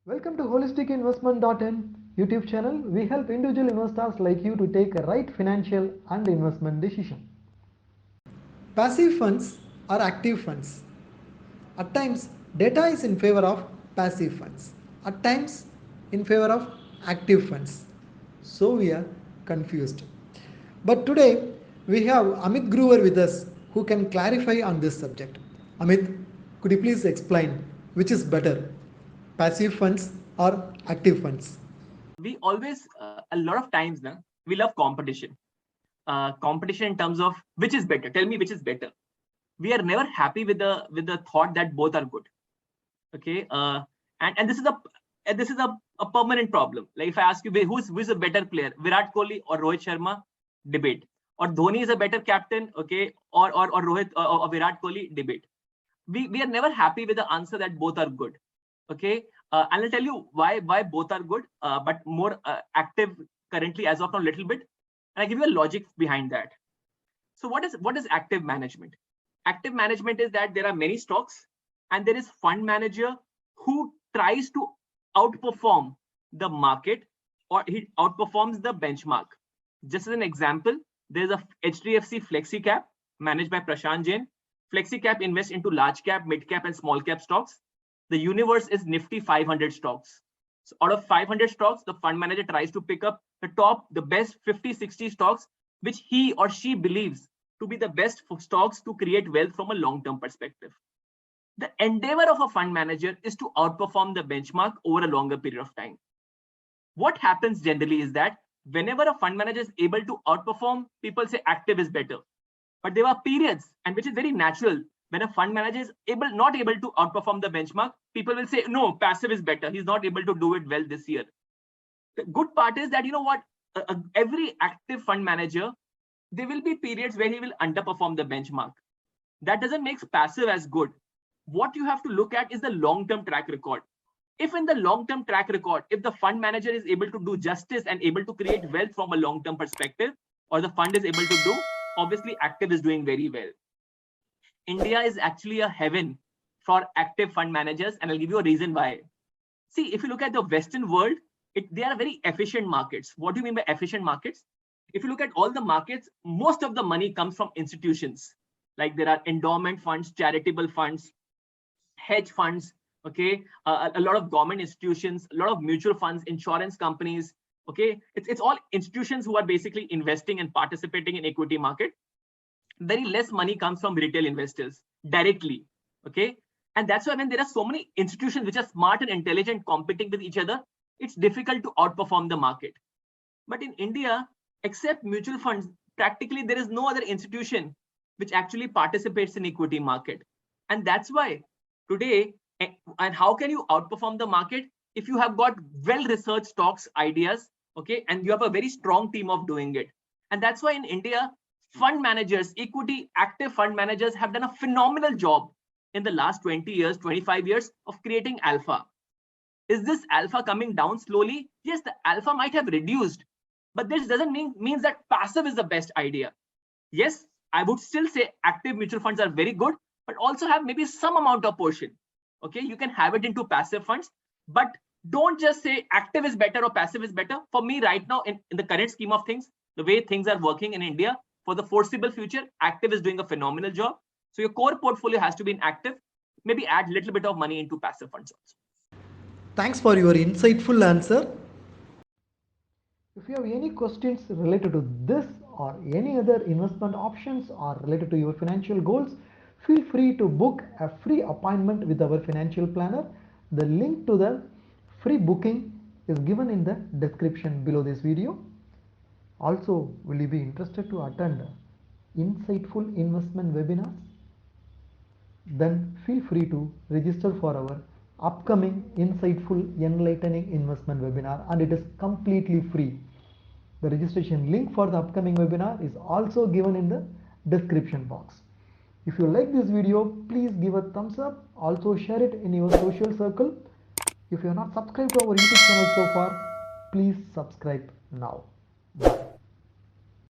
Welcome to holisticinvestment.in YouTube channel. We help individual investors like you to take a right financial and investment decision. Passive funds are active funds. At times, data is in favor of passive funds. At times, in favor of active funds. So we are confused. But today, we have Amit Groover with us who can clarify on this subject. Amit, could you please explain which is better, passive funds or active funds? We always a lot of times now we love competition. Competition in terms of which is better. Tell me which is better. We are never happy with the thought that both are good. Okay, and this is a permanent problem. Like if I ask you who's a better player, Virat Kohli or Rohit Sharma, debate. Or Dhoni is a better captain, okay, or Rohit or Virat Kohli, debate. We are never happy with the answer that both are good. Okay, and I'll tell you why both are good, but more active currently as of now a little bit, and I give you a logic behind that. So what is active management? Active management is that there are many stocks and there is fund manager who tries to outperform the market, or he outperforms the benchmark. Just as an example, there's a HDFC Flexi Cap managed by Prashant Jain. Flexi Cap invests into large cap, mid cap, and small cap stocks. The universe is Nifty 500 stocks. So out of 500 stocks, the fund manager tries to pick up the best 50, 60 stocks, which he or she believes to be the best stocks to create wealth from a long-term perspective. The endeavor of a fund manager is to outperform the benchmark over a longer period of time. What happens generally is that whenever a fund manager is able to outperform, people say active is better. But there are periods, and which is very natural, when a fund manager is not able to outperform the benchmark, people will say, no, passive is better. He's not able to do it well this year. The good part is that, you know what, every active fund manager, there will be periods where he will underperform the benchmark. That doesn't make passive as good. What you have to look at is the long-term track record. If in the long-term track record, if the fund manager is able to do justice and able to create wealth from a long-term perspective, or the fund is able to do, obviously active is doing very well. India is actually a heaven for active fund managers, and I'll give you a reason why. See, if you look at the Western world, they are very efficient markets. What do you mean by efficient markets? If you look at all the markets, most of the money comes from institutions. Like there are endowment funds, charitable funds, hedge funds, okay, a lot of government institutions, a lot of mutual funds, insurance companies, okay. It's all institutions who are basically investing and participating in equity market. Very less money comes from retail investors directly, okay. And that's why when there are so many institutions which are smart and intelligent competing with each other, it's difficult to outperform the market. But in India, except mutual funds, practically there is no other institution which actually participates in equity market. And that's why today, and how can you outperform the market? If you have got well-researched stocks, ideas, okay, and you have a very strong team of doing it. And that's why in India, fund managers, equity active fund managers have done a phenomenal job in the last 20 years, 25 years of creating alpha. Is this alpha coming down slowly? Yes, the alpha might have reduced, but this doesn't mean that passive is the best idea. Yes, I would still say active mutual funds are very good, but also have maybe some amount of portion. Okay, you can have it into passive funds, but don't just say active is better or passive is better. For me right now, in the current scheme of things, the way things are working in India, for the foreseeable future, active is doing a phenomenal job. So your core portfolio has to be in active, maybe add a little bit of money into passive funds also. Thanks for your insightful answer. If you have any questions related to this or any other investment options or related to your financial goals, feel free to book a free appointment with our financial planner. The link to the free booking is given in the description below this video. Also, will you be interested to attend insightful investment webinars? Then feel free to register for our upcoming insightful enlightening investment webinar, and it is completely free. The registration link for the upcoming webinar is also given in the description box. If you like this video, please give a thumbs up. Also share it in your social circle. If you have not subscribed to our YouTube channel so far, please subscribe now. Bye.